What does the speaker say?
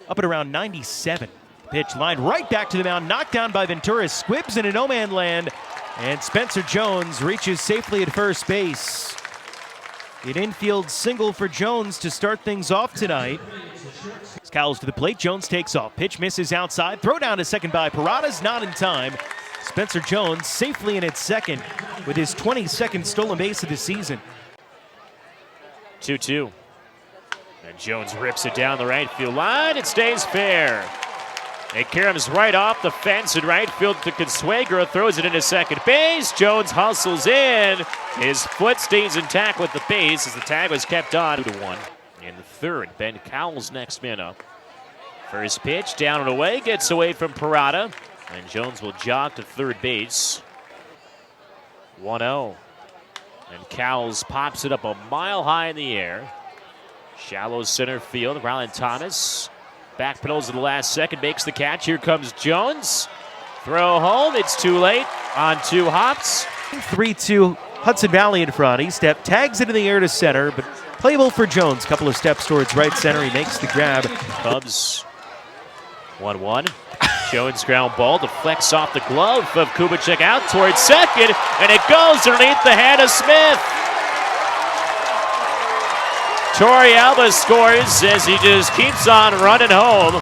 up at around 97. Pitch lined right back to the mound, knocked down by Ventura, squibs into no-man land, and Spencer Jones reaches safely at first base. An infield single for Jones to start things off tonight. Cowles to the plate, Jones takes off. Pitch misses outside, throw down to second by Parada's not in time. Spencer Jones safely in at second with his 22nd stolen base of the season. 2-2. And Jones rips it down the right field line. It stays fair. It comes right off the fence in right field to Consuegra, throws it into second base. Jones hustles in. His foot stays intact with the base as the tag was kept on. 2-1. In the third, Ben Cowles next man up. First pitch, down and away, gets away from Parada. And Jones will jog to third base. 1-0. And Cowles pops it up a mile high in the air. Shallow center field, Ryland Thomas. Back pedals at the last second, makes the catch. Here comes Jones. Throw home, it's too late. On two hops. 3-2, Hudson Valley in front. He step tags it in the air to center, but playable for Jones. Couple of steps towards right center, he makes the grab. Cubs 1-1. Jones ground ball deflects off the glove of Kubicek out towards second, and it goes underneath the hand of Smith. Torrealba scores as he just keeps on running home.